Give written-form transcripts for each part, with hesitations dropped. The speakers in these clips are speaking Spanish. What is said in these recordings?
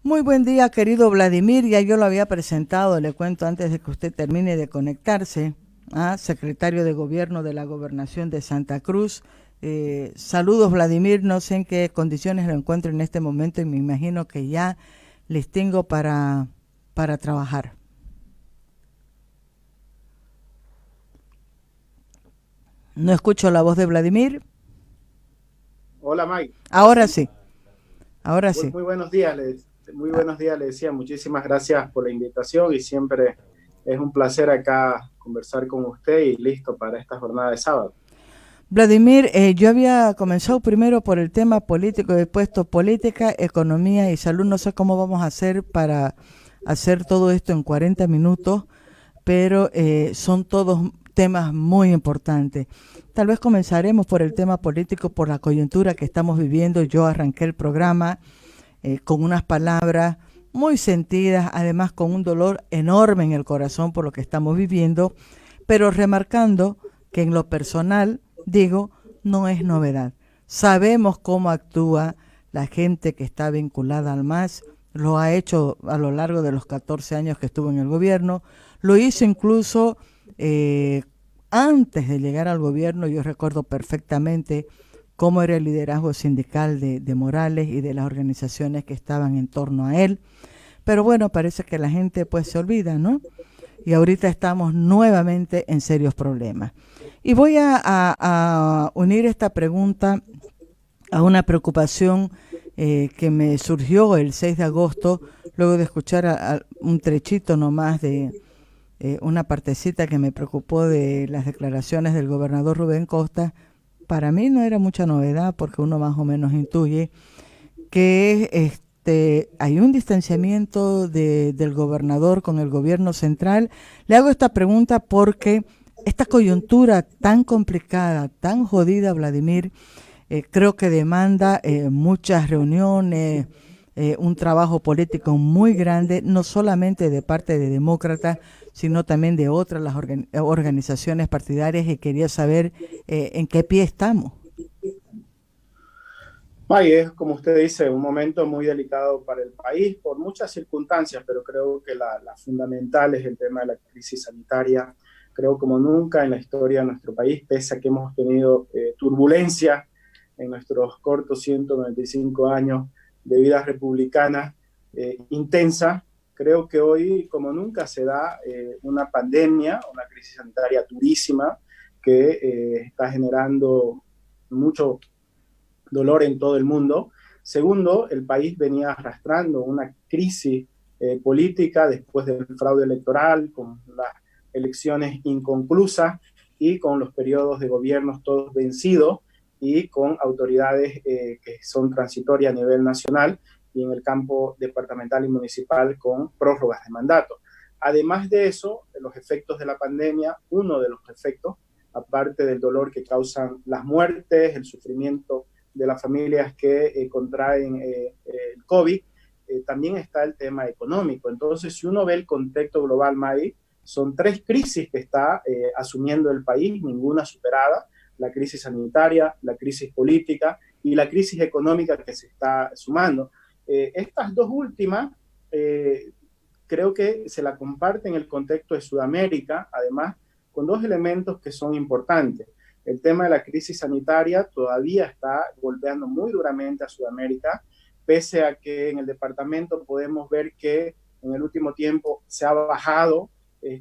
Muy buen día, querido Vladimir. Ya yo lo había presentado, le cuento antes de que usted termine de conectarse. Secretario de Gobierno de la Gobernación de Santa Cruz. Saludos, Vladimir. No sé en qué condiciones lo encuentro en este momento y me imagino que ya les tengo para trabajar. No escucho la voz de Vladimir. Hola Mike, ahora Ahora sí. sí, ahora Muy, sí. muy buenos días, muy buenos días, le decía. Muchísimas gracias por la invitación y siempre es un placer acá conversar con usted y listo para esta jornada de sábado. Vladimir, yo había comenzado primero por el tema político, he puesto política, economía y salud. No sé cómo vamos a hacer para hacer todo esto en 40 minutos, pero son todos temas muy importantes. Tal vez comenzaremos por el tema político, por la coyuntura que estamos viviendo. Yo arranqué el programa con unas palabras muy sentidas, además con un dolor enorme en el corazón por lo que estamos viviendo, pero remarcando que en lo personal, digo, no es novedad. Sabemos cómo actúa la gente que está vinculada al MAS, lo ha hecho a lo largo de los 14 años que estuvo en el gobierno, lo hizo incluso eh, antes de llegar al gobierno. Yo recuerdo perfectamente cómo era el liderazgo sindical de Morales y de las organizaciones que estaban en torno a él. Pero bueno, parece que la gente pues se olvida, ¿no? Y ahorita estamos nuevamente en serios problemas. Y voy a unir esta pregunta a una preocupación que me surgió el 6 de agosto, luego de escuchar un trechito nomás de una partecita que me preocupó de las declaraciones del gobernador Rubén Costa. Para mí no era mucha novedad porque uno más o menos intuye que hay un distanciamiento del gobernador con el gobierno central. Le hago esta pregunta porque esta coyuntura tan complicada, tan jodida, Vladimir, creo que demanda muchas reuniones, un trabajo político muy grande, no solamente de parte de demócratas, sino también de otras las organizaciones partidarias, y quería saber en qué pie estamos. Mike, es como usted dice, un momento muy delicado para el país por muchas circunstancias, pero creo que la fundamental es el tema de la crisis sanitaria. Creo como nunca en la historia de nuestro país, pese a que hemos tenido turbulencia en nuestros cortos 195 años de vida republicana intensa. Creo que hoy, como nunca, se da una pandemia, una crisis sanitaria durísima que está generando mucho dolor en todo el mundo. Segundo, el país venía arrastrando una crisis política después del fraude electoral, con las elecciones inconclusas y con los periodos de gobiernos todos vencidos y con autoridades que son transitorias a nivel nacional y en el campo departamental y municipal con prórrogas de mandato. Además de eso, los efectos de la pandemia, uno de los efectos, aparte del dolor que causan las muertes, el sufrimiento de las familias que contraen el COVID, también está el tema económico. Entonces, si uno ve el contexto global, May, son tres crisis que está asumiendo el país, ninguna superada: la crisis sanitaria, la crisis política y la crisis económica que se está sumando. Estas dos últimas creo que se la comparten en el contexto de Sudamérica, además, con dos elementos que son importantes. El tema de la crisis sanitaria todavía está golpeando muy duramente a Sudamérica, pese a que en el departamento podemos ver que en el último tiempo se ha bajado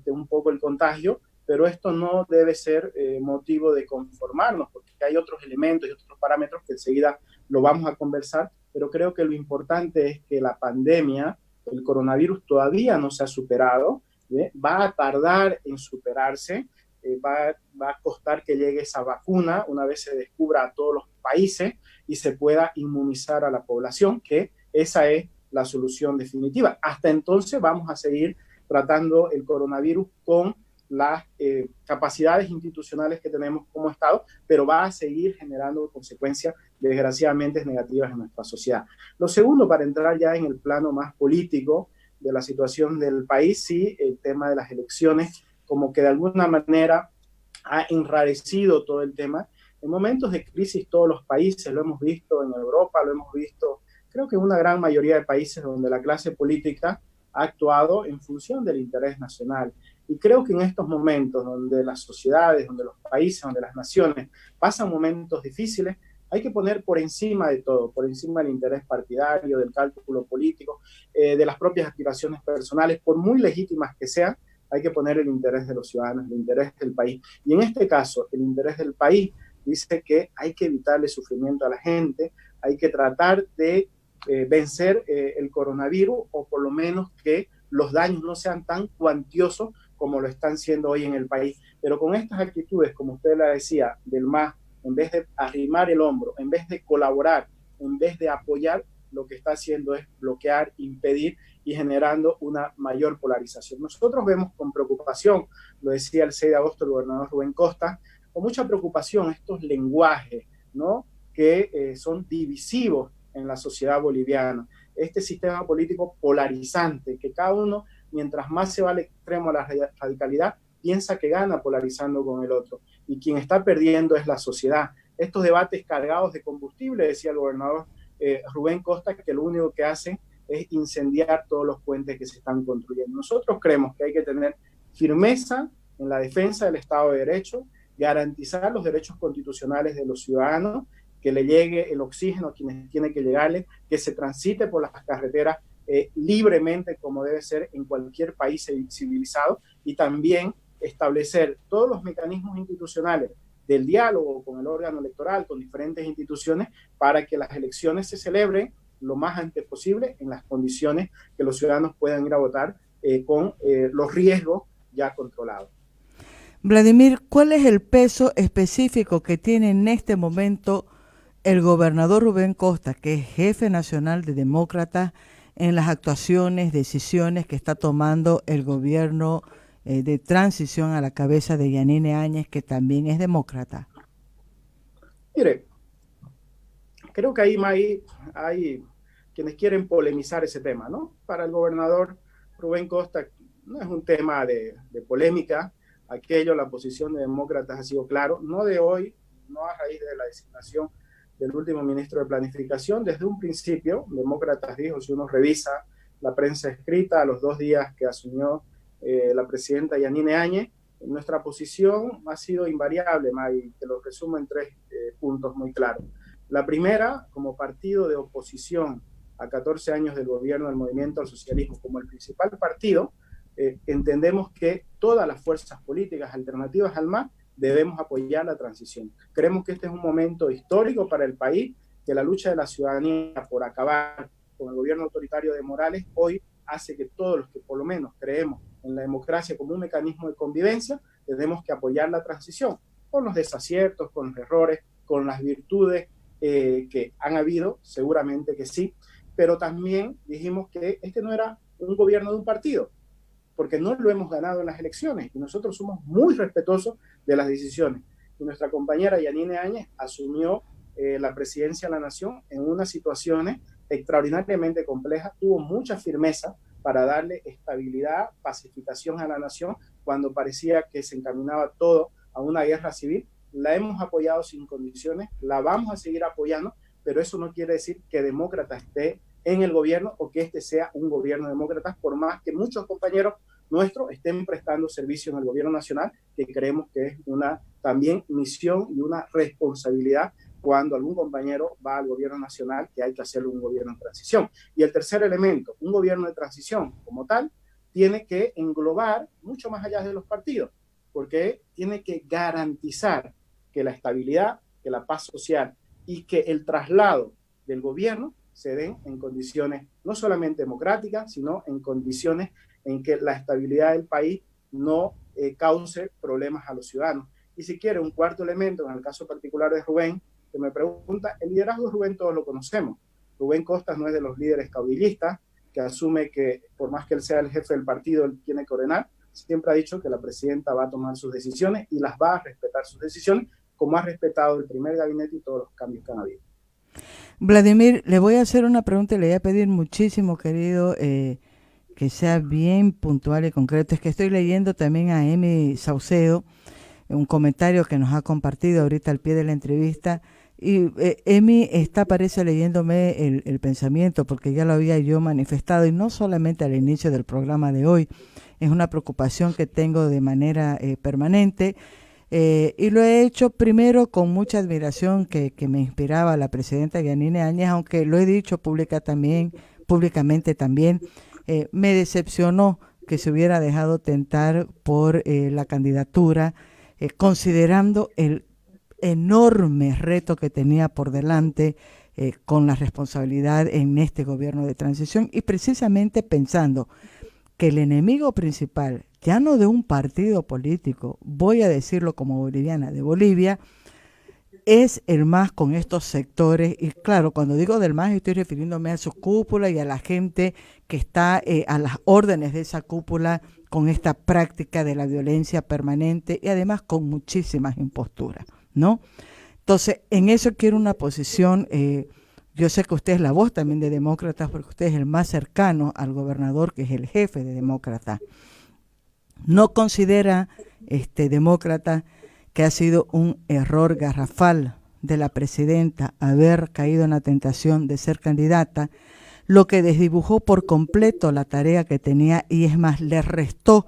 un poco el contagio, pero esto no debe ser motivo de conformarnos, porque hay otros elementos y otros parámetros que enseguida lo vamos a conversar, pero creo que lo importante es que la pandemia, el coronavirus, todavía no se ha superado, va a tardar en superarse, va a costar que llegue esa vacuna una vez se descubra a todos los países y se pueda inmunizar a la población, que esa es la solución definitiva. Hasta entonces vamos a seguir tratando el coronavirus con las capacidades institucionales que tenemos como Estado, pero va a seguir generando consecuencias desgraciadamente negativas en nuestra sociedad. Lo segundo, para entrar ya en el plano más político de la situación del país, sí, el tema de las elecciones, como que de alguna manera ha enrarecido todo el tema. En momentos de crisis todos los países, lo hemos visto en Europa, lo hemos visto creo que en una gran mayoría de países donde la clase política ha actuado en función del interés nacional. Y creo que en estos momentos donde las sociedades, donde los países, donde las naciones pasan momentos difíciles, hay que poner por encima de todo, por encima del interés partidario, del cálculo político, de las propias aspiraciones personales, por muy legítimas que sean, hay que poner el interés de los ciudadanos, el interés del país. Y en este caso, el interés del país dice que hay que evitarle sufrimiento a la gente, hay que tratar de vencer el coronavirus, o por lo menos que los daños no sean tan cuantiosos como lo están siendo hoy en el país. Pero con estas actitudes, como usted la decía, del MAS, en vez de arrimar el hombro, en vez de colaborar, en vez de apoyar, lo que está haciendo es bloquear, impedir y generando una mayor polarización. Nosotros vemos con preocupación, lo decía el 6 de agosto el gobernador Rubén Costa, con mucha preocupación estos lenguajes, ¿no?, que son divisivos en la sociedad boliviana. Este sistema político polarizante, que cada uno, mientras más se va al extremo a la radicalidad, piensa que gana polarizando con el otro. Y quien está perdiendo es la sociedad. Estos debates cargados de combustible, decía el gobernador Rubén Costa, que lo único que hacen es incendiar todos los puentes que se están construyendo. Nosotros creemos que hay que tener firmeza en la defensa del Estado de Derecho, garantizar los derechos constitucionales de los ciudadanos, que le llegue el oxígeno a quienes tiene que llegarle, que se transite por las carreteras libremente como debe ser en cualquier país civilizado, y también establecer todos los mecanismos institucionales del diálogo con el órgano electoral, con diferentes instituciones, para que las elecciones se celebren lo más antes posible en las condiciones que los ciudadanos puedan ir a votar con los riesgos ya controlados. Vladimir, ¿cuál es el peso específico que tiene en este momento el gobernador Rubén Costa, que es jefe nacional de Demócratas, en las actuaciones, decisiones que está tomando el gobierno de transición a la cabeza de Yanine Áñez, que también es demócrata? Mire, creo que ahí hay quienes quieren polemizar ese tema, ¿no? Para el gobernador Rubén Costa no es un tema de polémica. Aquello, la posición de Demócratas ha sido claro, no de hoy, no a raíz de la designación del último ministro de Planificación. Desde un principio, Demócratas dijo, si uno revisa la prensa escrita, a los 2 días que asumió la presidenta Yanine Áñez, nuestra posición ha sido invariable, y te lo resumo en 3 puntos muy claros. La primera, como partido de oposición a 14 años del gobierno del Movimiento al Socialismo, como el principal partido, entendemos que todas las fuerzas políticas alternativas al MAS debemos apoyar la transición. Creemos que este es un momento histórico para el país, que la lucha de la ciudadanía por acabar con el gobierno autoritario de Morales hoy hace que todos los que por lo menos creemos en la democracia como un mecanismo de convivencia, tenemos que apoyar la transición, con los desaciertos, con los errores, con las virtudes que han habido, seguramente que sí, pero también dijimos que este no era un gobierno de un partido, porque no lo hemos ganado en las elecciones y nosotros somos muy respetuosos de las decisiones. Y nuestra compañera Yanine Áñez asumió la presidencia de la Nación en unas situaciones extraordinariamente complejas, tuvo mucha firmeza para darle estabilidad, pacificación a la nación cuando parecía que se encaminaba todo a una guerra civil. La hemos apoyado sin condiciones, la vamos a seguir apoyando, pero eso no quiere decir que Demócrata esté en el gobierno o que este sea un gobierno demócrata, por más que muchos compañeros nuestros estén prestando servicio en el gobierno nacional, que creemos que es una también misión y una responsabilidad cuando algún compañero va al gobierno nacional, que hay que hacerlo un gobierno de transición. Y el tercer elemento, un gobierno de transición como tal, tiene que englobar mucho más allá de los partidos, porque tiene que garantizar que la estabilidad, que la paz social y que el traslado del gobierno se den en condiciones no solamente democráticas, sino en condiciones en que la estabilidad del país no cause problemas a los ciudadanos. Y si quiere, un cuarto elemento, en el caso particular de Rubén, que me pregunta, el liderazgo de Rubén todos lo conocemos. Rubén Costas no es de los líderes caudillistas, que asume que por más que él sea el jefe del partido, él tiene que ordenar. Siempre ha dicho que la presidenta va a tomar sus decisiones y las va a respetar sus decisiones, como ha respetado el primer gabinete y todos los cambios que han habido. Vladimir, le voy a hacer una pregunta y le voy a pedir muchísimo, querido, que sea bien puntual y concreto. Es que estoy leyendo también a Emi Saucedo, un comentario que nos ha compartido ahorita al pie de la entrevista, Y Emi está, parece, leyéndome el pensamiento, porque ya lo había yo manifestado, y no solamente al inicio del programa de hoy, es una preocupación que tengo de manera permanente, y lo he hecho primero con mucha admiración que me inspiraba la presidenta Yanine Áñez, aunque lo he dicho públicamente también, me decepcionó que se hubiera dejado tentar por la candidatura, considerando el enorme reto que tenía por delante con la responsabilidad en este gobierno de transición, y precisamente pensando que el enemigo principal, ya no de un partido político, voy a decirlo como boliviana, de Bolivia, es el MAS con estos sectores. Y claro, cuando digo del MAS estoy refiriéndome a su cúpula y a la gente que está a las órdenes de esa cúpula con esta práctica de la violencia permanente y además con muchísimas imposturas, ¿no? Entonces, en eso quiero una posición. Yo sé que usted es la voz también de Demócratas, porque usted es el más cercano al gobernador, que es el jefe de Demócratas. ¿No considera Demócrata que ha sido un error garrafal de la presidenta haber caído en la tentación de ser candidata, lo que desdibujó por completo la tarea que tenía, y es más, le restó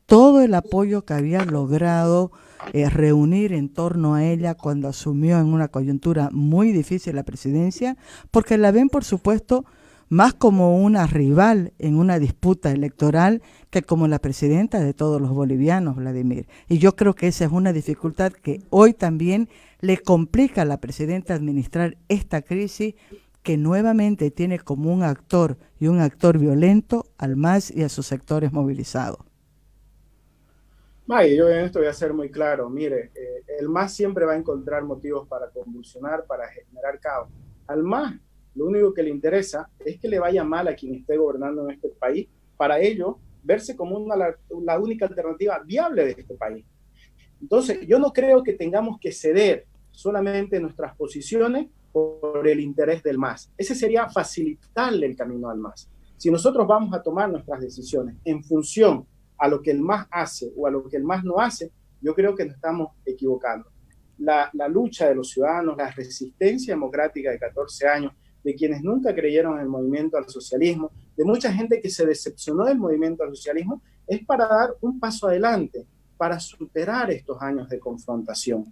todo el apoyo que había logrado reunir en torno a ella cuando asumió en una coyuntura muy difícil la presidencia, porque la ven, por supuesto, más como una rival en una disputa electoral que como la presidenta de todos los bolivianos, Vladimir. Y yo creo que esa es una dificultad que hoy también le complica a la presidenta administrar esta crisis, que nuevamente tiene como un actor y un actor violento al MAS y a sus sectores movilizados. May, yo en esto voy a ser muy claro. Mire, el MAS siempre va a encontrar motivos para convulsionar, para generar caos. Al MAS lo único que le interesa es que le vaya mal a quien esté gobernando en este país, para ello verse como la única alternativa viable de este país. Entonces, yo no creo que tengamos que ceder solamente nuestras posiciones por el interés del MAS. Ese sería facilitarle el camino al MAS. Si nosotros vamos a tomar nuestras decisiones en función a lo que el MAS hace o a lo que el MAS no hace, yo creo que nos estamos equivocando. La lucha de los ciudadanos, la resistencia democrática de 14 años, de quienes nunca creyeron en el movimiento al socialismo, de mucha gente que se decepcionó del movimiento al socialismo, es para dar un paso adelante, para superar estos años de confrontación.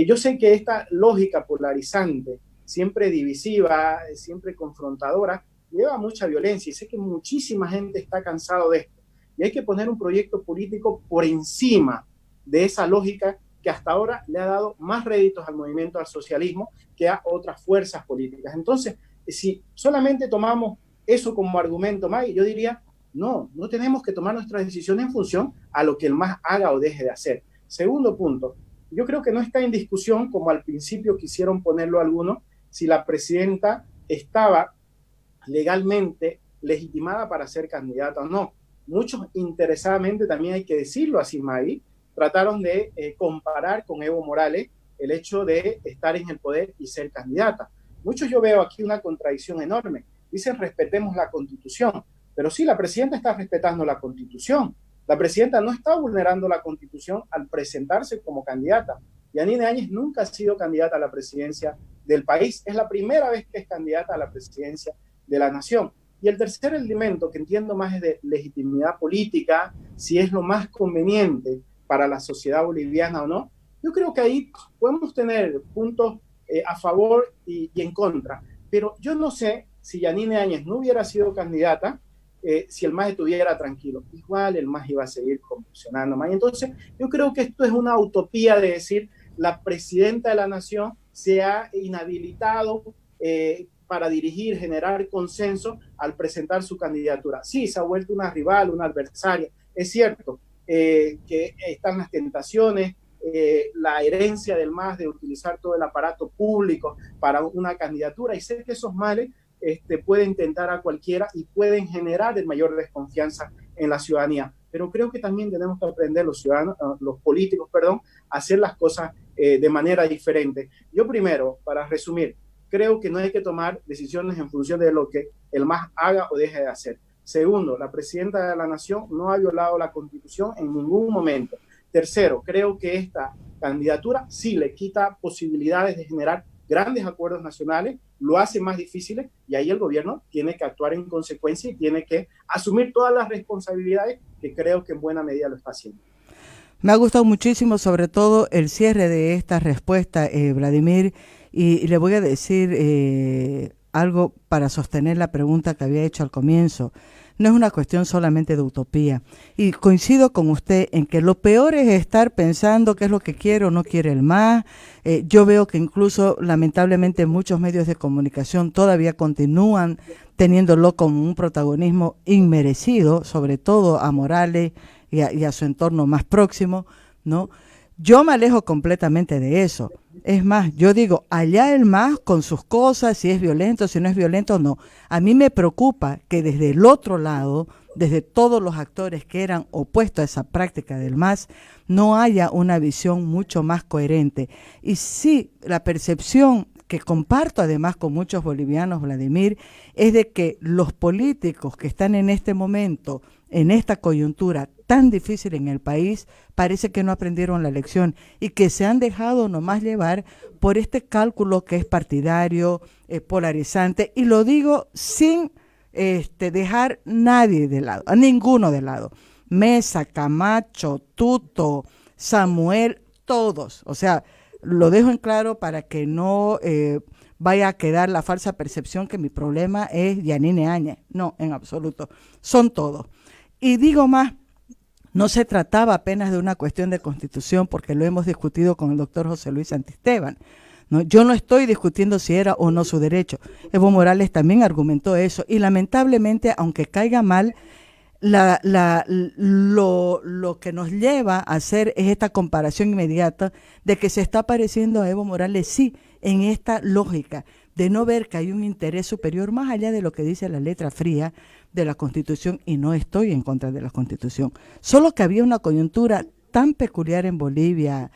Yo sé que esta lógica polarizante, siempre divisiva, siempre confrontadora, lleva mucha violencia, y sé que muchísima gente está cansado de esto. Y hay que poner un proyecto político por encima de esa lógica que hasta ahora le ha dado más réditos al movimiento al socialismo que a otras fuerzas políticas. Entonces, si solamente tomamos eso como argumento, May, yo diría, no tenemos que tomar nuestras decisiones en función a lo que el MAS haga o deje de hacer. Segundo punto, yo creo que no está en discusión, como al principio quisieron ponerlo algunos, si la presidenta estaba legalmente legitimada para ser candidata o no. Muchos interesadamente, también hay que decirlo así, May, trataron de comparar con Evo Morales el hecho de estar en el poder y ser candidata. Muchos, yo veo aquí una contradicción enorme. Dicen respetemos la Constitución, pero sí, la presidenta está respetando la Constitución. La presidenta no está vulnerando la Constitución al presentarse como candidata. Yanine Áñez nunca ha sido candidata a la presidencia del país. Es la primera vez que es candidata a la presidencia de la nación. Y el tercer elemento, que entiendo más, es de legitimidad política, si es lo más conveniente para la sociedad boliviana o no. Yo creo que ahí podemos tener puntos a favor y en contra, pero yo no sé si Yanine Áñez no hubiera sido candidata, si el MAS estuviera tranquilo. Igual el MAS iba a seguir convulsionando más. Entonces, yo creo que esto es una utopía de decir la presidenta de la nación se ha inhabilitado para dirigir, generar consenso al presentar su candidatura. Sí, se ha vuelto una rival, una adversaria. Es cierto que están las tentaciones, la herencia del MAS de utilizar todo el aparato público para una candidatura, y sé que esos males pueden tentar a cualquiera y pueden generar mayor desconfianza en la ciudadanía. Pero creo que también tenemos que aprender los ciudadanos, los políticos, perdón, a hacer las cosas de manera diferente. Yo primero, para resumir, creo que no hay que tomar decisiones en función de lo que el MAS haga o deje de hacer. Segundo, la presidenta de la nación no ha violado la Constitución en ningún momento. Tercero, creo que esta candidatura sí le quita posibilidades de generar grandes acuerdos nacionales, lo hace más difícil y ahí el gobierno tiene que actuar en consecuencia y tiene que asumir todas las responsabilidades que creo que en buena medida lo está haciendo. Me ha gustado muchísimo, sobre todo, el cierre de esta respuesta, Vladimir, y le voy a decir algo para sostener la pregunta que había hecho al comienzo. No es una cuestión solamente de utopía. Y coincido con usted en que lo peor es estar pensando qué es lo que quiere o no quiere el MAS. Yo veo que incluso, lamentablemente, muchos medios de comunicación todavía continúan teniéndolo como un protagonismo inmerecido, sobre todo a Morales y a su entorno más próximo, ¿no? Yo me alejo completamente de eso. Es más, yo digo, allá el MAS con sus cosas, si es violento, si no es violento, no. A mí me preocupa que desde el otro lado, desde todos los actores que eran opuestos a esa práctica del MAS, no haya una visión mucho más coherente. Y sí, la percepción que comparto además con muchos bolivianos, Vladimir, es de que los políticos que están en este momento, en esta coyuntura tan difícil en el país, parece que no aprendieron la lección y que se han dejado nomás llevar por este cálculo que es partidario, polarizante, y lo digo sin dejar nadie de lado, a ninguno de lado. Mesa, Camacho, Tuto, Samuel, todos. O sea, lo dejo en claro para que no vaya a quedar la falsa percepción que mi problema es Yanine Áñez. No, en absoluto. Son todos. Y digo más, no se trataba apenas de una cuestión de constitución, porque lo hemos discutido con el doctor José Luis Santisteban, ¿no? Yo no estoy discutiendo si era o no su derecho. Evo Morales también argumentó eso. Y lamentablemente, aunque caiga mal, lo que nos lleva a hacer es esta comparación inmediata de que se está pareciendo a Evo Morales, sí, en esta lógica de no ver que hay un interés superior más allá de lo que dice la letra fría de la Constitución, y no estoy en contra de la Constitución, solo que había una coyuntura tan peculiar en Bolivia,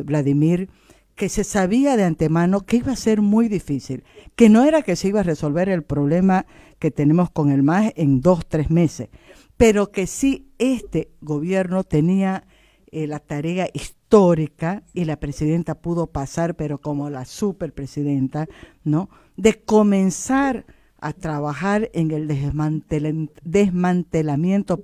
Vladimir, que se sabía de antemano que iba a ser muy difícil, que no era que se iba a resolver el problema que tenemos con el MAS en 2-3 meses, pero que sí este gobierno tenía la tarea histórica, y la presidenta pudo pasar, pero como la superpresidenta, ¿no?, de comenzar a trabajar en el desmantelamiento,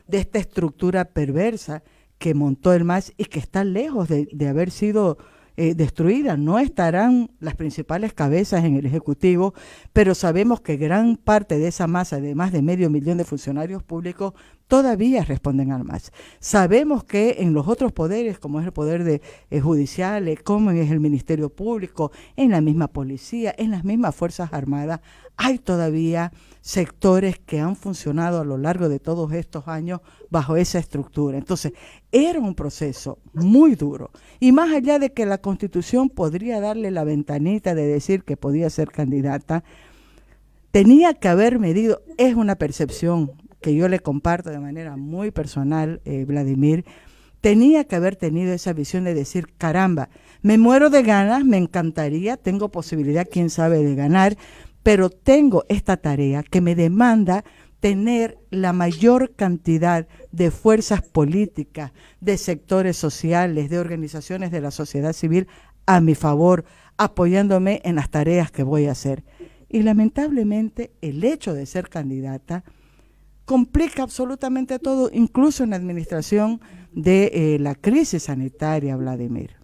de esta estructura perversa que montó el MAS y que está lejos de haber sido destruida. No estarán las principales cabezas en el Ejecutivo, pero sabemos que gran parte de esa masa de más de 500.000 de funcionarios públicos todavía responden al MAS. Sabemos que en los otros poderes, como es el poder de judicial, como es el Ministerio Público, en la misma policía, en las mismas Fuerzas Armadas, hay todavía sectores que han funcionado a lo largo de todos estos años bajo esa estructura. Entonces, era un proceso muy duro. Y más allá de que la Constitución podría darle la ventanita de decir que podía ser candidata, tenía que haber medido, es una percepción que yo le comparto de manera muy personal, Vladimir, tenía que haber tenido esa visión de decir, caramba, me muero de ganas, me encantaría, tengo posibilidad, quién sabe, de ganar, pero tengo esta tarea que me demanda tener la mayor cantidad de fuerzas políticas, de sectores sociales, de organizaciones de la sociedad civil a mi favor, apoyándome en las tareas que voy a hacer. Y lamentablemente el hecho de ser candidata complica absolutamente todo, incluso en la administración de la crisis sanitaria, Vladimir.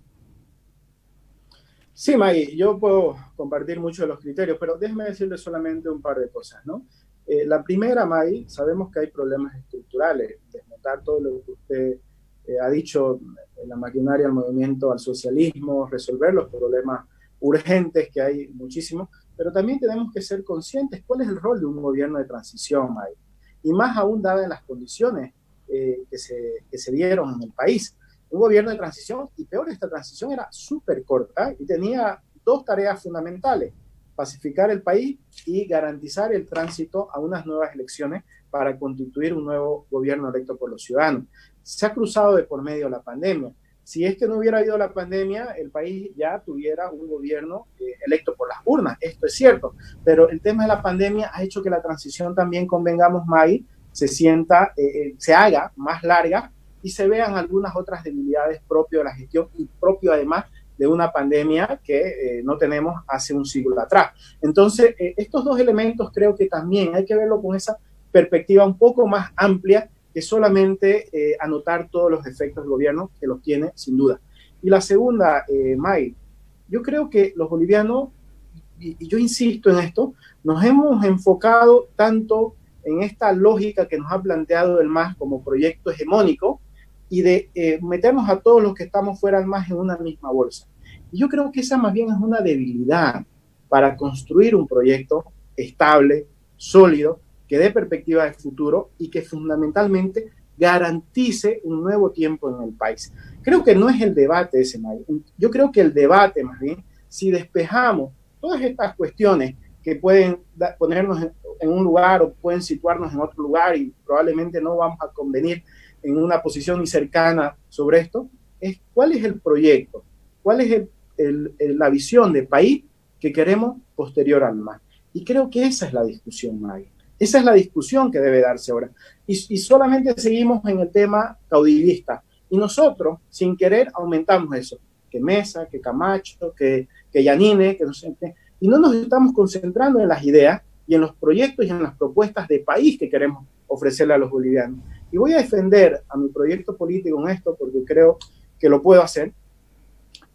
Sí, Maggie, yo puedo compartir mucho de los criterios, pero déjeme decirle solamente un par de cosas, ¿no? La primera, Maggie, sabemos que hay problemas estructurales, desmontar todo lo que usted ha dicho, la maquinaria del movimiento al socialismo, resolver los problemas urgentes que hay muchísimos, pero también tenemos que ser conscientes cuál es el rol de un gobierno de transición, Maggie, y más aún dadas las condiciones que se dieron en el país. Un gobierno de transición, y peor, esta transición era súper corta y tenía dos tareas fundamentales: pacificar el país y garantizar el tránsito a unas nuevas elecciones para constituir un nuevo gobierno electo por los ciudadanos. Se ha cruzado de por medio la pandemia. Si es que no hubiera habido la pandemia, el país ya tuviera un gobierno electo por las urnas, esto es cierto, pero el tema de la pandemia ha hecho que la transición también, convengamos, Maggie, se haga más larga y se vean algunas otras debilidades propias de la gestión y propio además de una pandemia que no tenemos hace un siglo atrás. Entonces, estos dos elementos creo que también hay que verlo con esa perspectiva un poco más amplia que solamente anotar todos los efectos del gobierno, que los tiene sin duda. Y la segunda, May, yo creo que los bolivianos, y yo insisto en esto, nos hemos enfocado tanto en esta lógica que nos ha planteado el MAS como proyecto hegemónico y de meternos a todos los que estamos fuera del MAS en una misma bolsa. Y yo creo que esa más bien es una debilidad para construir un proyecto estable, sólido, que dé perspectiva de futuro y que fundamentalmente garantice un nuevo tiempo en el país. Creo que no es el debate ese, May. Yo creo que el debate, más bien, si despejamos todas estas cuestiones que pueden ponernos en un lugar o pueden situarnos en otro lugar y probablemente no vamos a convenir en una posición ni cercana sobre esto, es cuál es el proyecto, cuál es la visión de país que queremos posterior al MAS. Y creo que esa es la discusión, May. Esa es la discusión que debe darse ahora. Y solamente seguimos en el tema caudillista. Y nosotros, sin querer, aumentamos eso. Que Mesa, que Camacho, que Yanine, que no sé qué. Y no nos estamos concentrando en las ideas y en los proyectos y en las propuestas de país que queremos ofrecerle a los bolivianos. Y voy a defender a mi proyecto político en esto porque creo que lo puedo hacer.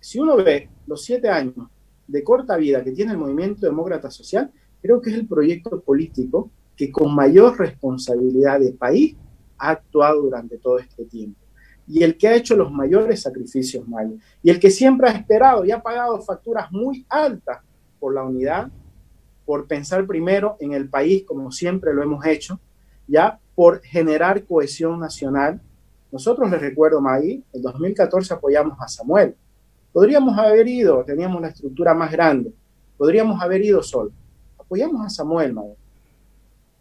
Si uno ve los 7 años de corta vida que tiene el Movimiento Demócrata Social, creo que es el proyecto político que con mayor responsabilidad de país ha actuado durante todo este tiempo. Y el que ha hecho los mayores sacrificios, Mayo. Y el que siempre ha esperado y ha pagado facturas muy altas por la unidad, por pensar primero en el país como siempre lo hemos hecho, ya por generar cohesión nacional. Nosotros les recuerdo, Maggie, en 2014 apoyamos a Samuel. Podríamos haber ido, teníamos la estructura más grande, podríamos haber ido solo. Apoyamos a Samuel, Maggie.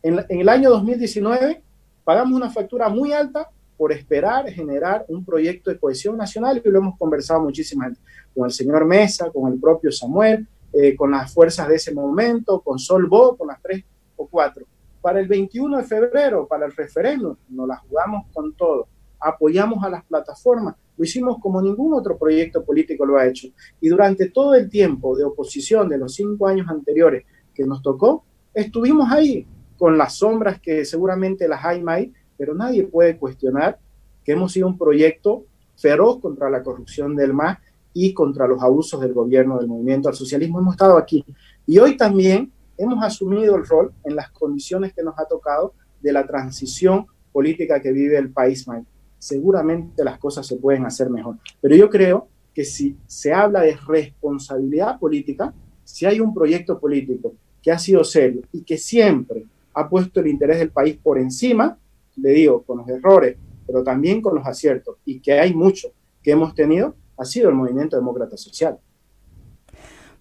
En el año 2019 pagamos una factura muy alta por esperar generar un proyecto de cohesión nacional y lo hemos conversado muchísimas veces con el señor Mesa, con el propio Samuel, con las fuerzas de ese momento, con Solvo, con las 3 o 4. Para el 21 de febrero, para el referéndum, nos la jugamos con todo. Apoyamos a las plataformas, lo hicimos como ningún otro proyecto político lo ha hecho. Y durante todo el tiempo de oposición de los 5 años anteriores que nos tocó, estuvimos ahí con las sombras que seguramente las hay, May, pero nadie puede cuestionar que hemos sido un proyecto feroz contra la corrupción del MAS y contra los abusos del gobierno del movimiento al socialismo. Hemos estado aquí. Y hoy también hemos asumido el rol en las condiciones que nos ha tocado de la transición política que vive el país, May. Seguramente las cosas se pueden hacer mejor. Pero yo creo que si se habla de responsabilidad política, si hay un proyecto político que ha sido serio y que siempre ha puesto el interés del país por encima, le digo, con los errores, pero también con los aciertos, y que hay mucho que hemos tenido, ha sido el Movimiento Demócrata Social.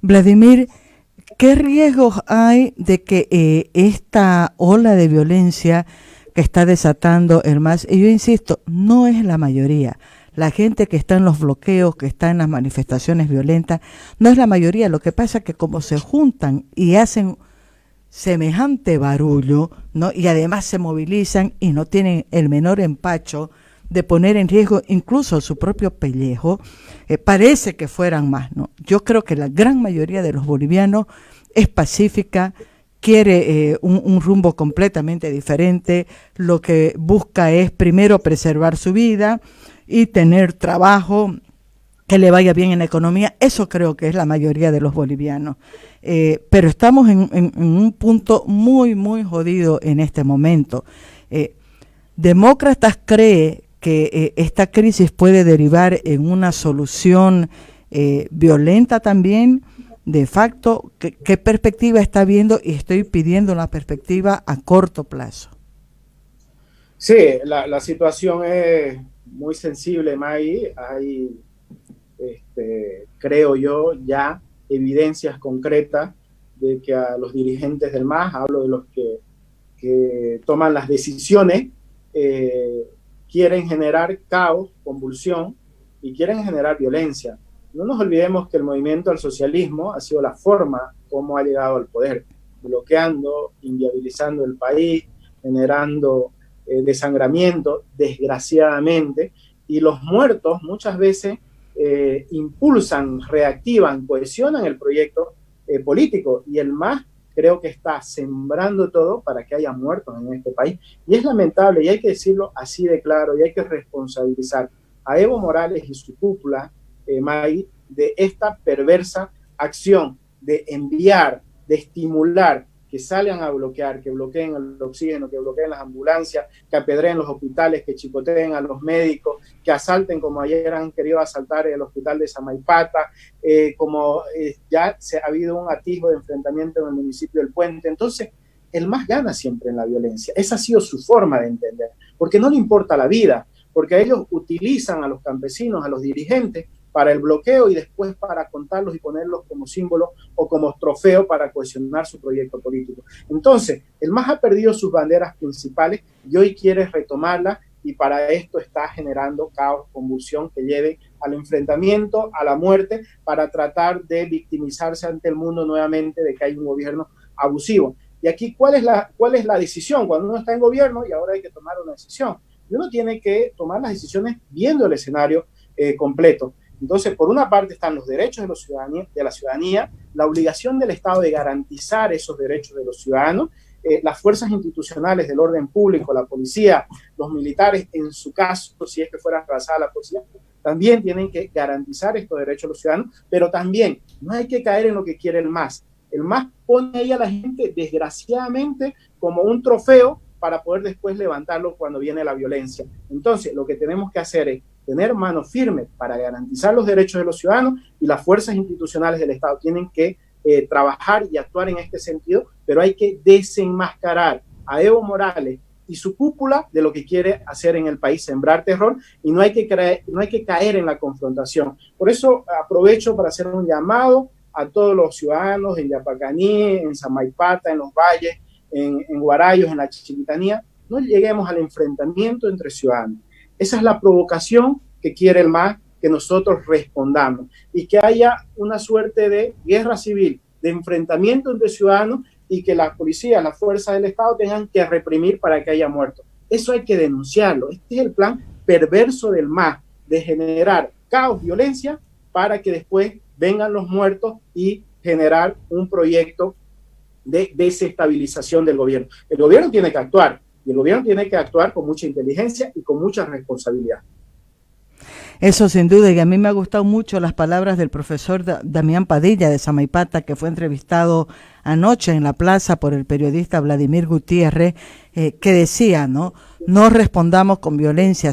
Vladimir, ¿qué riesgos hay de que esta ola de violencia que está desatando el MAS, y yo insisto, no es la mayoría, la gente que está en los bloqueos, que está en las manifestaciones violentas, no es la mayoría, lo que pasa es que como se juntan y hacen semejante barullo, ¿no? Y además se movilizan y no tienen el menor empacho de poner en riesgo incluso su propio pellejo, parece que fueran más, ¿no? Yo creo que la gran mayoría de los bolivianos es pacífica, quiere un rumbo completamente diferente, lo que busca es primero preservar su vida y tener trabajo, que le vaya bien en la economía. Eso creo que es la mayoría de los bolivianos. Pero estamos en un punto muy, muy jodido en este momento. Demócratas cree que esta crisis puede derivar en una solución violenta también. De facto, ¿qué perspectiva está viendo? Y estoy pidiendo una perspectiva a corto plazo. Sí, la situación es muy sensible, Maggie. Hay creo yo, ya evidencias concretas de que a los dirigentes del MAS, hablo de los que toman las decisiones, quieren generar caos, convulsión y quieren generar violencia. No nos olvidemos que el movimiento al socialismo ha sido la forma como ha llegado al poder, bloqueando, inviabilizando el país, generando desangramiento, desgraciadamente, y los muertos muchas veces impulsan, reactivan, cohesionan el proyecto político, y el MAS creo que está sembrando todo para que haya muertos en este país. Y es lamentable, y hay que decirlo así de claro, y hay que responsabilizar a Evo Morales y su cúpula, May, de esta perversa acción de enviar, de estimular que salgan a bloquear, que bloqueen el oxígeno, que bloqueen las ambulancias, que apedreen los hospitales, que chicoteen a los médicos, que asalten como ayer han querido asaltar el hospital de Samaipata, como ya ha habido un atisbo de enfrentamiento en el municipio del Puente. Entonces, el MAS gana siempre en la violencia. Esa ha sido su forma de entender, porque no le importa la vida, porque ellos utilizan a los campesinos, a los dirigentes, para el bloqueo y después para contarlos y ponerlos como símbolo o como trofeo para cohesionar su proyecto político. Entonces, el MAS ha perdido sus banderas principales y hoy quiere retomarlas, y para esto está generando caos, convulsión que lleve al enfrentamiento, a la muerte, para tratar de victimizarse ante el mundo nuevamente de que hay un gobierno abusivo. Y aquí, ¿cuál es la decisión? Cuando uno está en gobierno y ahora hay que tomar una decisión, y uno tiene que tomar las decisiones viendo el escenario completo. Entonces, por una parte están los derechos de la ciudadanía, la obligación del Estado de garantizar esos derechos de los ciudadanos, las fuerzas institucionales del orden público, la policía, los militares, en su caso, si es que fuera rebasada la policía, también tienen que garantizar estos derechos de los ciudadanos, pero también no hay que caer en lo que quiere el MAS. El MAS pone ahí a la gente, desgraciadamente, como un trofeo para poder después levantarlo cuando viene la violencia. Entonces, lo que tenemos que hacer es tener mano firme para garantizar los derechos de los ciudadanos, y las fuerzas institucionales del Estado tienen que trabajar y actuar en este sentido, pero hay que desenmascarar a Evo Morales y su cúpula de lo que quiere hacer en el país, sembrar terror, y no hay que caer en la confrontación. Por eso aprovecho para hacer un llamado a todos los ciudadanos en Yapacaní, en Samaipata, en los valles, en Guarayos, en la Chiquitanía. No lleguemos al enfrentamiento entre ciudadanos. Esa es la provocación que quiere el MAS, que nosotros respondamos, y que haya una suerte de guerra civil, de enfrentamiento entre ciudadanos, y que la policía, las fuerzas del Estado tengan que reprimir para que haya muertos. Eso hay que denunciarlo. Este es el plan perverso del MAS, de generar caos, violencia, para que después vengan los muertos y generar un proyecto de desestabilización del gobierno. El gobierno tiene que actuar, y el gobierno tiene que actuar con mucha inteligencia y con mucha responsabilidad. Eso sin duda, y a mí me ha gustado mucho las palabras del profesor Damián Padilla de Samaipata, que fue entrevistado anoche en la plaza por el periodista Vladimir Gutiérrez, que decía, ¿no? No respondamos con violencia,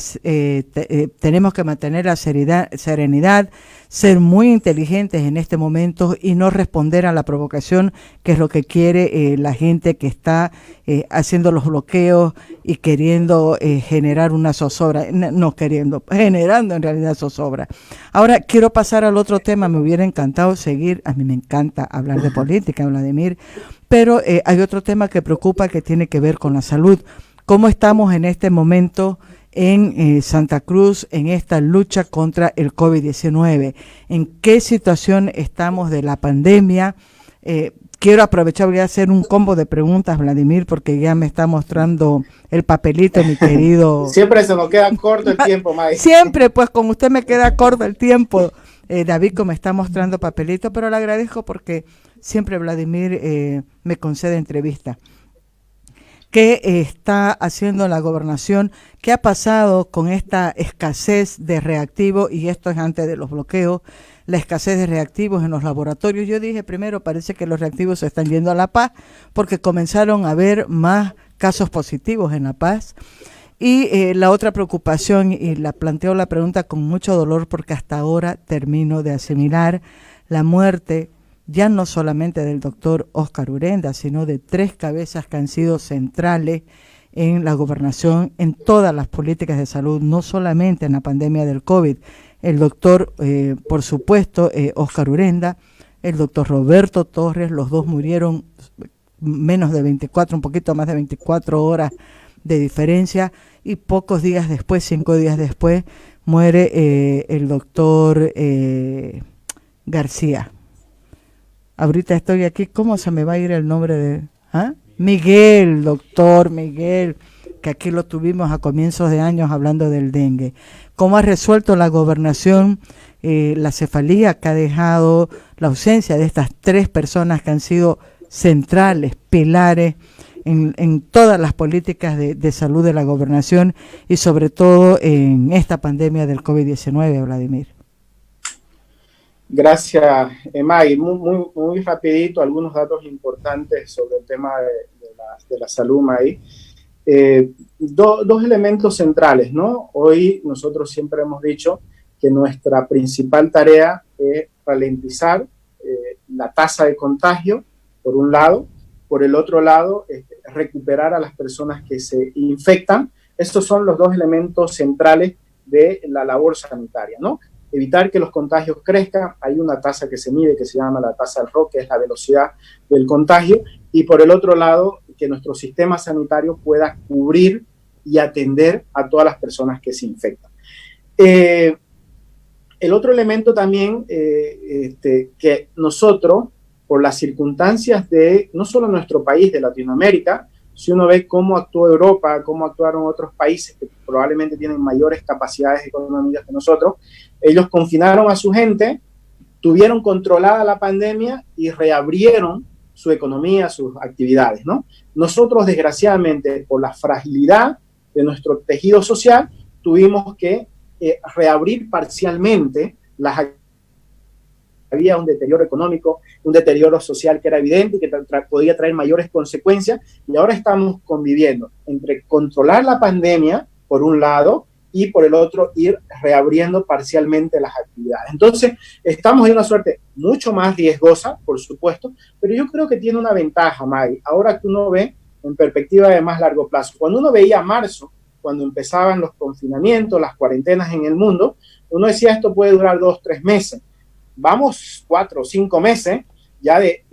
tenemos que mantener la serenidad, ser muy inteligentes en este momento y no responder a la provocación, que es lo que quiere la gente que está haciendo los bloqueos y queriendo generar una zozobra, generando en realidad zozobra. Ahora quiero pasar al otro tema. Me hubiera encantado seguir, a mí me encanta hablar de política, Vladimir, pero hay otro tema que preocupa, que tiene que ver con la salud. ¿Cómo estamos en este momento en Santa Cruz en esta lucha contra el COVID-19? ¿En qué situación estamos de la pandemia? Quiero aprovechar, voy a hacer un combo de preguntas, Vladimir, porque ya me está mostrando el papelito, mi querido. Siempre se nos queda corto el tiempo, May. Siempre, pues con usted me queda corto el tiempo. David me está mostrando papelito, pero le agradezco porque siempre Vladimir me concede entrevista. ¿Qué está haciendo la gobernación? ¿Qué ha pasado con esta escasez de reactivos? Y esto es antes de los bloqueos, la escasez de reactivos en los laboratorios. Yo dije primero, parece que los reactivos se están yendo a La Paz, porque comenzaron a haber más casos positivos en La Paz. Y la otra preocupación, y la planteo la pregunta con mucho dolor, porque hasta ahora termino de asimilar la muerte, ya no solamente del doctor Óscar Urenda, sino de 3 cabezas que han sido centrales en la gobernación, en todas las políticas de salud, no solamente en la pandemia del COVID. El doctor, por supuesto, Óscar Urenda, el doctor Roberto Torres, los dos murieron menos de 24, un poquito más de 24 horas de diferencia, y pocos días después, 5 días después, muere el doctor García. Ahorita estoy aquí, ¿cómo se me va a ir el nombre de...? ¿Ah? Miguel, doctor Miguel, que aquí lo tuvimos a comienzos de años hablando del dengue. ¿Cómo ha resuelto la gobernación la cefalía que ha dejado la ausencia de estas 3 personas que han sido centrales, pilares en todas las políticas de salud de la gobernación y sobre todo en esta pandemia del COVID-19, Vladimir? Gracias, May. Muy rapidito, algunos datos importantes sobre el tema de la salud, May. Dos elementos centrales, ¿no? Hoy nosotros siempre hemos dicho que nuestra principal tarea es ralentizar la tasa de contagio, por un lado. Por el otro lado, recuperar a las personas que se infectan. Estos son los dos elementos centrales de la labor sanitaria, ¿no? Evitar que los contagios crezcan. Hay una tasa que se mide que se llama la tasa del ROC, que es la velocidad del contagio, y por el otro lado, que nuestro sistema sanitario pueda cubrir y atender a todas las personas que se infectan. El otro elemento también, que nosotros, por las circunstancias de no solo nuestro país, de Latinoamérica, si uno ve cómo actuó Europa, cómo actuaron otros países que probablemente tienen mayores capacidades económicas que nosotros, ellos confinaron a su gente, tuvieron controlada la pandemia y reabrieron su economía, sus actividades, ¿no? Nosotros, desgraciadamente, por la fragilidad de nuestro tejido social, tuvimos que reabrir parcialmente las actividades. Había un deterioro económico, un deterioro social que era evidente y que podía traer mayores consecuencias, y ahora estamos conviviendo entre controlar la pandemia, por un lado, y por el otro, ir reabriendo parcialmente las actividades. Entonces, estamos en una suerte mucho más riesgosa, por supuesto, pero yo creo que tiene una ventaja, Maggie. Ahora que uno ve en perspectiva de más largo plazo. Cuando uno veía marzo, cuando empezaban los confinamientos, las cuarentenas en el mundo, uno decía esto puede durar 2, 3 meses. Vamos 4 o 5 meses ya de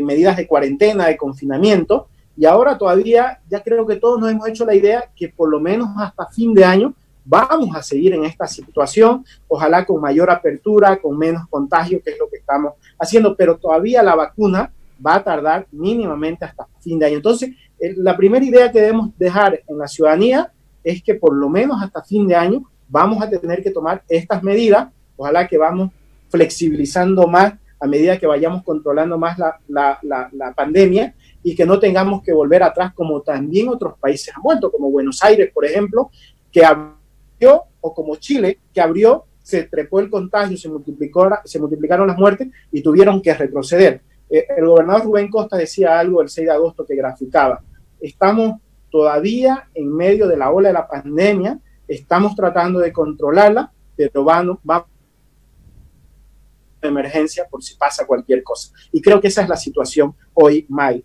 medidas de cuarentena, de confinamiento, y ahora todavía ya creo que todos nos hemos hecho la idea que por lo menos hasta fin de año vamos a seguir en esta situación, ojalá con mayor apertura, con menos contagio, que es lo que estamos haciendo, pero todavía la vacuna va a tardar mínimamente hasta fin de año. Entonces, la primera idea que debemos dejar en la ciudadanía es que por lo menos hasta fin de año vamos a tener que tomar estas medidas, ojalá que vamos flexibilizando más a medida que vayamos controlando más la pandemia y que no tengamos que volver atrás como también otros países han vuelto, como Buenos Aires, por ejemplo, que abrió, o como Chile, que abrió, se trepó el contagio, se multiplicaron las muertes y tuvieron que retroceder. El gobernador Rubén Costa decía algo el 6 de agosto que graficaba. Estamos todavía en medio de la ola de la pandemia, estamos tratando de controlarla, pero vamos de emergencia por si pasa cualquier cosa. Y creo que esa es la situación hoy, May.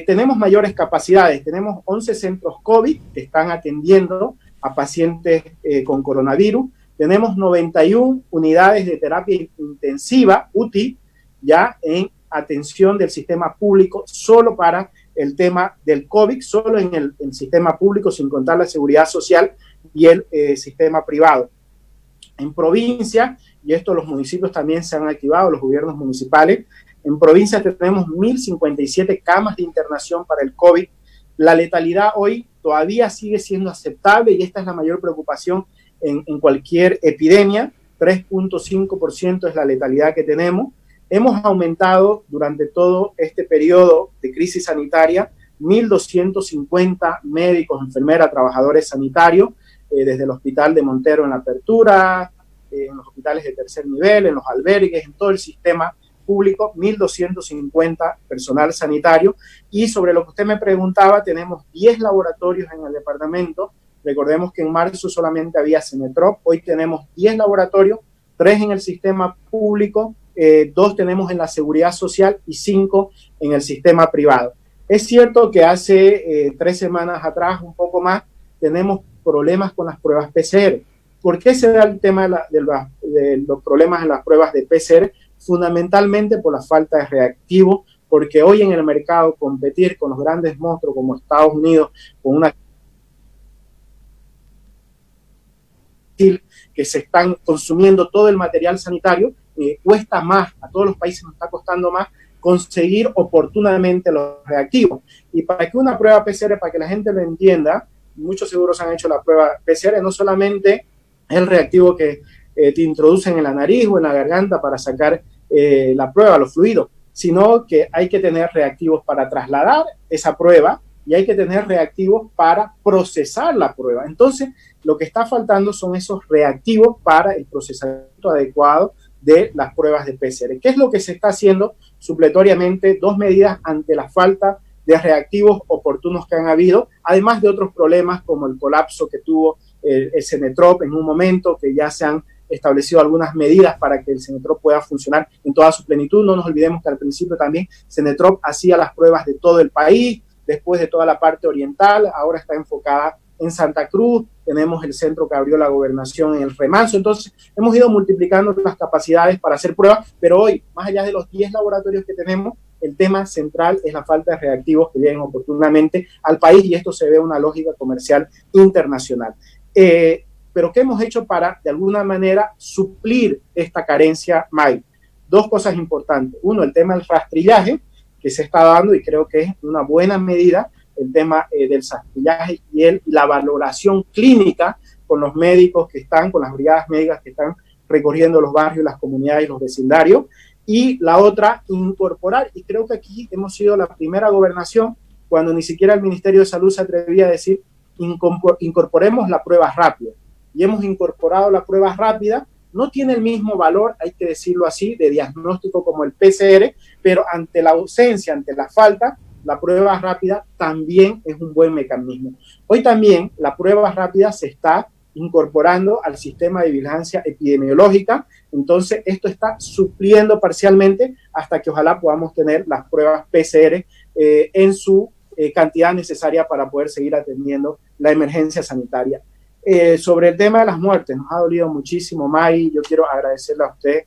Tenemos mayores capacidades, tenemos 11 centros COVID que están atendiendo a pacientes con coronavirus, tenemos 91 unidades de terapia intensiva, UTI, ya en atención del sistema público, solo para el tema del COVID, solo en el sistema público, sin contar la seguridad social y el sistema privado. En provincia, y esto los municipios también se han activado, los gobiernos municipales, en provincia tenemos 1.057 camas de internación para el COVID. La letalidad hoy todavía sigue siendo aceptable y esta es la mayor preocupación en cualquier epidemia. 3.5% es la letalidad que tenemos. Hemos aumentado durante todo este periodo de crisis sanitaria 1.250 médicos, enfermeras, trabajadores sanitarios, desde el hospital de Montero en la apertura, en los hospitales de tercer nivel, en los albergues, en todo el sistema público, 1.250 personal sanitario. Y sobre lo que usted me preguntaba, tenemos 10 laboratorios en el departamento. Recordemos que en marzo solamente había Cenetrop, hoy tenemos 10 laboratorios, 3 en el sistema público, 2 tenemos en la seguridad social y 5 en el sistema privado. Es cierto que hace 3 semanas atrás, un poco más, tenemos problemas con las pruebas PCR. ¿Por qué se da el tema de los problemas en las pruebas de PCR? Fundamentalmente por la falta de reactivos, porque hoy en el mercado competir con los grandes monstruos como Estados Unidos, con una que se están consumiendo todo el material sanitario, cuesta más, a todos los países nos está costando más conseguir oportunamente los reactivos. Y para que una prueba PCR, para que la gente lo entienda, muchos seguros han hecho la prueba PCR, no solamente el reactivo que te introducen en la nariz o en la garganta para sacar la prueba, los fluidos, sino que hay que tener reactivos para trasladar esa prueba y hay que tener reactivos para procesar la prueba. Entonces, lo que está faltando son esos reactivos para el procesamiento adecuado de las pruebas de PCR. ¿Qué es lo que se está haciendo supletoriamente? Dos medidas ante la falta de reactivos oportunos que han habido, además de otros problemas como el colapso que tuvo el Cenetrop en un momento, que ya se han establecido algunas medidas para que el Cenetrop pueda funcionar en toda su plenitud. No nos olvidemos que al principio también Cenetrop hacía las pruebas de todo el país, después de toda la parte oriental, ahora está enfocada en Santa Cruz, tenemos el centro que abrió la gobernación en el Remanso. Entonces hemos ido multiplicando las capacidades para hacer pruebas, pero hoy, más allá de los 10 laboratorios que tenemos, el tema central es la falta de reactivos que lleguen oportunamente al país, y esto se ve una lógica comercial internacional. Pero ¿qué hemos hecho para, de alguna manera, suplir esta carencia, Mike? Dos cosas importantes. Uno, el tema del rastrillaje, que se está dando, y creo que es una buena medida, el tema del rastrillaje y la valoración clínica con los médicos que están, con las brigadas médicas que están recorriendo los barrios, las comunidades y los vecindarios. Y la otra, incorporar, y creo que aquí hemos sido la primera gobernación, cuando ni siquiera el Ministerio de Salud se atrevía a decir, incorporemos la prueba rápida. Y hemos incorporado la prueba rápida. No tiene el mismo valor, hay que decirlo así, de diagnóstico como el PCR, pero ante la ausencia, ante la falta, la prueba rápida también es un buen mecanismo. Hoy también la prueba rápida se está incorporando al sistema de vigilancia epidemiológica, entonces esto está supliendo parcialmente hasta que ojalá podamos tener las pruebas PCR en su cantidad necesaria para poder seguir atendiendo la emergencia sanitaria. Sobre el tema de las muertes, nos ha dolido muchísimo, May. Yo quiero agradecerle a usted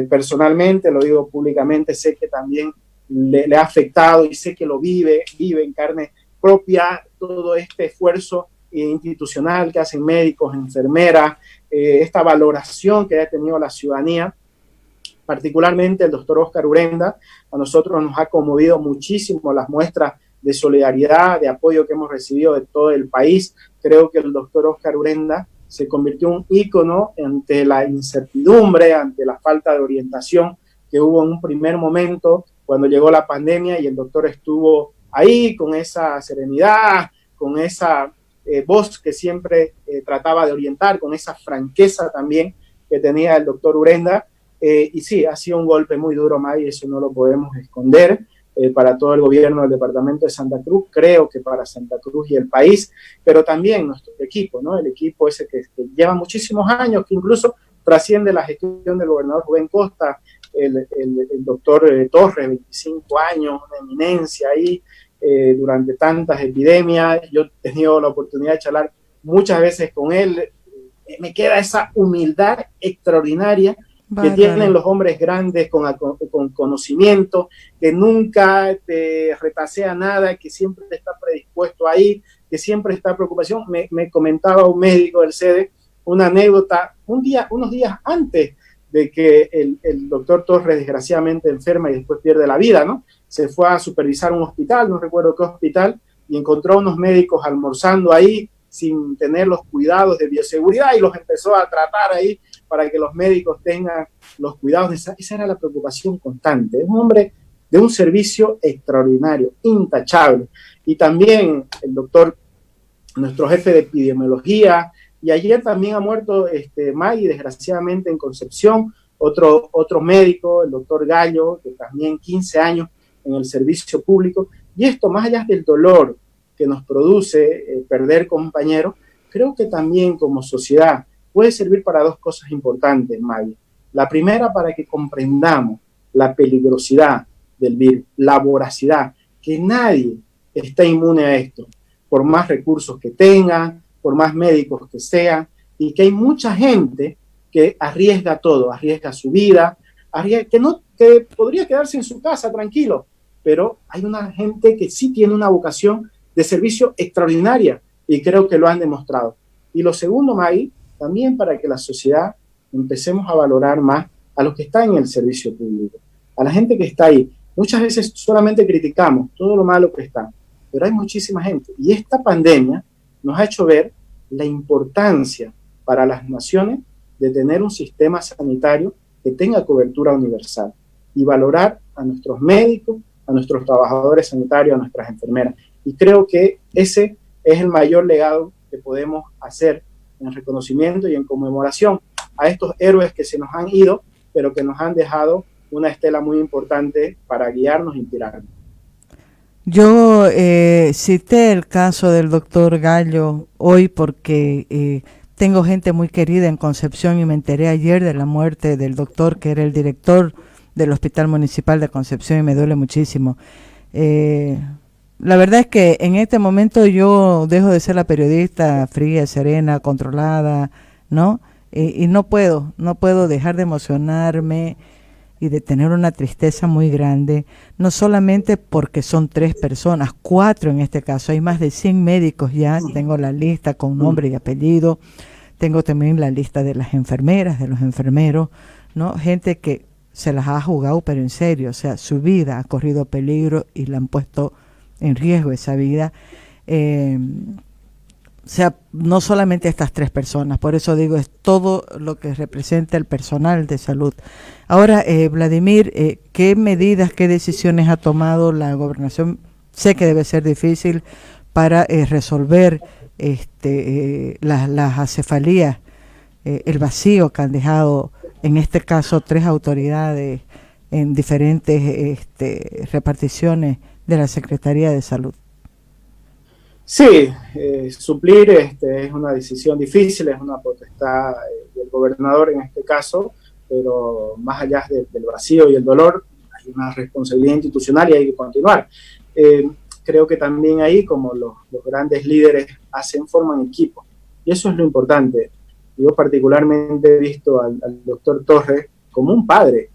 personalmente, lo digo públicamente, sé que también le ha afectado y sé que lo vive en carne propia todo este esfuerzo institucional que hacen médicos, enfermeras, esta valoración que ha tenido la ciudadanía, particularmente el doctor Oscar Urenda. A nosotros nos ha conmovido muchísimo las muestras de solidaridad, de apoyo que hemos recibido de todo el país. Creo que el doctor Oscar Urenda se convirtió en un ícono ante la incertidumbre, ante la falta de orientación que hubo en un primer momento cuando llegó la pandemia, y el doctor estuvo ahí con esa serenidad, con esa voz que siempre trataba de orientar, con esa franqueza también que tenía el doctor Urenda. Y sí, ha sido un golpe muy duro, May, eso no lo podemos esconder. Para todo el gobierno del departamento de Santa Cruz, creo que para Santa Cruz y el país, pero también nuestro equipo, ¿no? El equipo ese que lleva muchísimos años, que incluso trasciende la gestión del gobernador Rubén Costa, el doctor Torres, 25 años, una eminencia ahí durante tantas epidemias. Yo he tenido la oportunidad de charlar muchas veces con él. Me queda esa humildad extraordinaria que tienen los hombres grandes con conocimiento, que nunca te retasea nada, que siempre está predispuesto ahí, que siempre está en preocupación. Me comentaba un médico del SEDE una anécdota unos días antes de que el doctor Torres desgraciadamente enferma y después pierde la vida, ¿no? Se fue a supervisar un hospital, no recuerdo qué hospital, y encontró a unos médicos almorzando ahí sin tener los cuidados de bioseguridad, y los empezó a tratar ahí para que los médicos tengan los cuidados. Esa era la preocupación constante. Es un hombre de un servicio extraordinario, intachable. Y también el doctor, nuestro jefe de epidemiología, y ayer también ha muerto Maggie, desgraciadamente en Concepción, otro médico, el doctor Gallo, que también 15 años en el servicio público. Y esto, más allá del dolor que nos produce perder compañeros, creo que también como sociedad puede servir para dos cosas importantes, Maggie. La primera, para que comprendamos la peligrosidad del virus, la voracidad, que nadie está inmune a esto, por más recursos que tengan, por más médicos que sean, y que hay mucha gente que arriesga todo, arriesga su vida, que podría quedarse en su casa tranquilo, pero hay una gente que sí tiene una vocación de servicio extraordinaria, y creo que lo han demostrado. Y lo segundo, Maggie, también para que la sociedad empecemos a valorar más a los que están en el servicio público, a la gente que está ahí. Muchas veces solamente criticamos todo lo malo que está, pero hay muchísima gente. Y esta pandemia nos ha hecho ver la importancia para las naciones de tener un sistema sanitario que tenga cobertura universal y valorar a nuestros médicos, a nuestros trabajadores sanitarios, a nuestras enfermeras. Y creo que ese es el mayor legado que podemos hacer en reconocimiento y en conmemoración a estos héroes que se nos han ido, pero que nos han dejado una estela muy importante para guiarnos e inspirarnos. Yo cité el caso del doctor Gallo hoy porque tengo gente muy querida en Concepción y me enteré ayer de la muerte del doctor que era el director del Hospital Municipal de Concepción y me duele muchísimo. La verdad es que en este momento yo dejo de ser la periodista fría, serena, controlada, ¿no? Y no puedo dejar de emocionarme y de tener una tristeza muy grande, no solamente porque son 3 personas, 4 en este caso, hay más de 100 médicos ya, tengo la lista con nombre y apellido, tengo también la lista de las enfermeras, de los enfermeros, ¿no? Gente que se las ha jugado, pero en serio, o sea, su vida ha corrido peligro y le han puesto en riesgo esa vida. O sea, no solamente estas 3 personas, por eso digo, es todo lo que representa el personal de salud. Ahora, Vladimir, ¿qué medidas, qué decisiones ha tomado la gobernación? Sé que debe ser difícil para resolver las acefalías, el vacío que han dejado, en este caso, 3 autoridades en diferentes reparticiones de la Secretaría de Salud. Sí, suplir es una decisión difícil, es una potestad del gobernador en este caso, pero más allá del vacío y el dolor, hay una responsabilidad institucional y hay que continuar. Creo que también ahí, como los grandes líderes forman equipo, y eso es lo importante. Yo particularmente he visto al doctor Torres como un padre,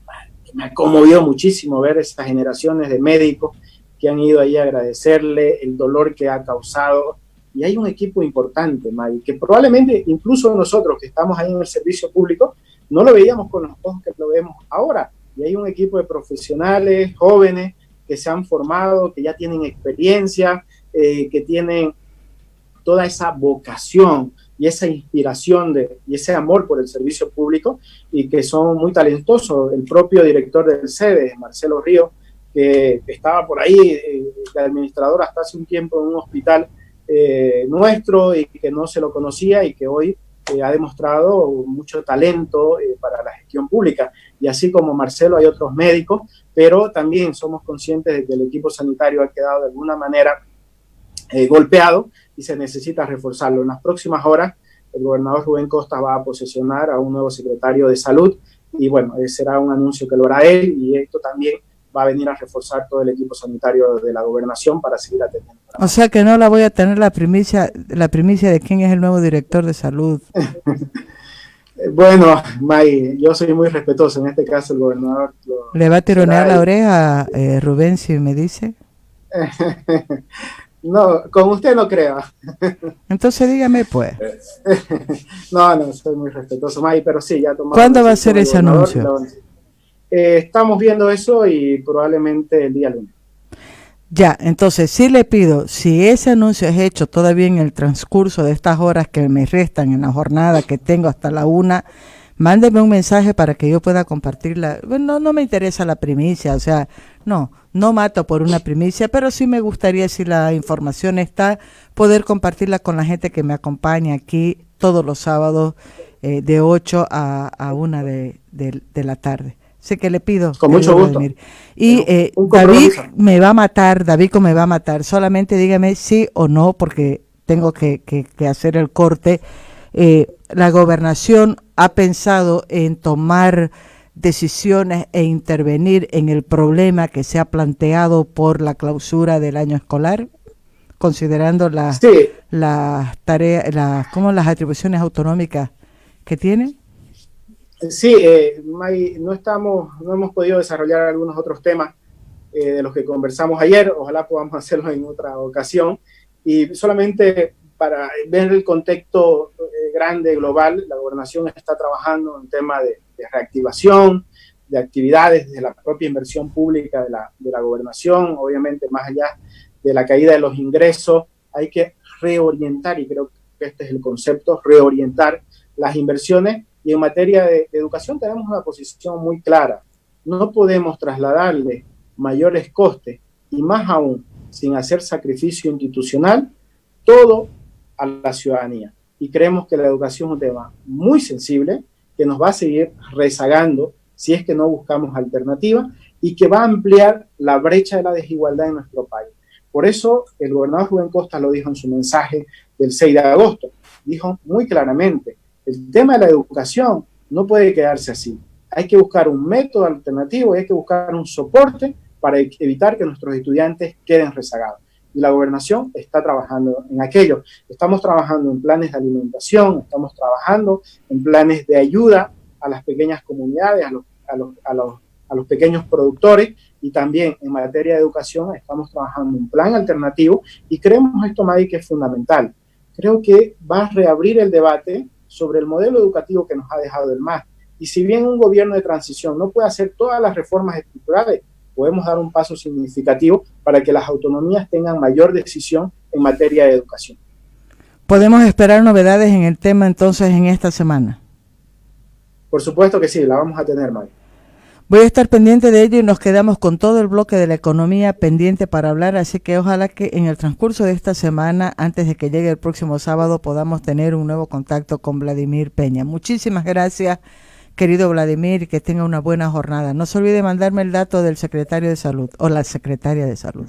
que me ha conmovido muchísimo ver esas generaciones de médicos que han ido ahí a agradecerle el dolor que ha causado. Y hay un equipo importante, May, que probablemente incluso nosotros que estamos ahí en el servicio público, no lo veíamos con los ojos que lo vemos ahora. Y hay un equipo de profesionales, jóvenes, que se han formado, que ya tienen experiencia, que tienen toda esa vocación y esa inspiración y ese amor por el servicio público y que son muy talentosos. El propio director del CEDES, Marcelo Ríos, que estaba por ahí de administrador hasta hace un tiempo en un hospital nuestro y que no se lo conocía y que hoy ha demostrado mucho talento para la gestión pública. Y así como Marcelo hay otros médicos, pero también somos conscientes de que el equipo sanitario ha quedado de alguna manera golpeado y se necesita reforzarlo. En las próximas horas el gobernador Rubén Costa va a posesionar a un nuevo secretario de salud y bueno, será un anuncio que lo hará él y esto también va a venir a reforzar todo el equipo sanitario de la gobernación para seguir atendiendo. O sea que no la voy a tener la primicia de quién es el nuevo director de salud. Bueno, May, yo soy muy respetuoso, en este caso el gobernador... ¿Le va a tironear la oreja a Rubén si me dice? No, con usted no creo. Entonces dígame pues. No, soy muy respetuoso, May, pero sí, ya tomamos... ¿Cuándo va a ser ese anuncio? Estamos viendo eso y probablemente el día lunes. Ya, entonces sí le pido, si ese anuncio es hecho todavía en el transcurso de estas horas que me restan en la jornada que tengo hasta la 1, mándeme un mensaje para que yo pueda compartirla. Bueno, no me interesa la primicia, o sea, no mato por una primicia, pero sí me gustaría, si la información está, poder compartirla con la gente que me acompaña aquí todos los sábados de 8 a 1 de la tarde. Sé que le pido. Con mucho gusto. Y David me va a matar. Solamente dígame sí o no, porque tengo que hacer el corte. La gobernación ha pensado en tomar decisiones e intervenir en el problema que se ha planteado por la clausura del año escolar, considerando las tareas, las atribuciones autonómicas que tiene. Sí, May, no hemos podido desarrollar algunos otros temas de los que conversamos ayer, ojalá podamos hacerlo en otra ocasión, y solamente para ver el contexto grande, global, la gobernación está trabajando en tema de reactivación, de actividades, de la propia inversión pública de la gobernación, obviamente más allá de la caída de los ingresos, hay que reorientar, y creo que este es el concepto, reorientar las inversiones, y en materia de educación tenemos una posición muy clara. No podemos trasladarle mayores costes, y más aún, sin hacer sacrificio institucional, todo a la ciudadanía. Y creemos que la educación es un tema muy sensible, que nos va a seguir rezagando si es que no buscamos alternativas, y que va a ampliar la brecha de la desigualdad en nuestro país. Por eso el gobernador Rubén Costa lo dijo en su mensaje del 6 de agosto, dijo muy claramente, el tema de la educación no puede quedarse así. Hay que buscar un método alternativo y hay que buscar un soporte para evitar que nuestros estudiantes queden rezagados. Y la gobernación está trabajando en aquello. Estamos trabajando en planes de alimentación, estamos trabajando en planes de ayuda a las pequeñas comunidades, a los pequeños productores, y también en materia de educación estamos trabajando en un plan alternativo, y creemos esto, Maggie, que es fundamental. Creo que va a reabrir el debate sobre el modelo educativo que nos ha dejado el MAS. Y si bien un gobierno de transición no puede hacer todas las reformas estructurales, podemos dar un paso significativo para que las autonomías tengan mayor decisión en materia de educación. ¿Podemos esperar novedades en el tema entonces en esta semana? Por supuesto que sí, la vamos a tener, Maggie. Voy a estar pendiente de ello y nos quedamos con todo el bloque de la economía pendiente para hablar, así que ojalá que en el transcurso de esta semana, antes de que llegue el próximo sábado, podamos tener un nuevo contacto con Vladimir Peña. Muchísimas gracias, querido Vladimir, y que tenga una buena jornada. No se olvide mandarme el dato del secretario de Salud o la secretaria de Salud.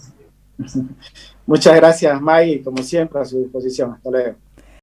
Muchas gracias, Maggie, como siempre, a su disposición. Hasta luego.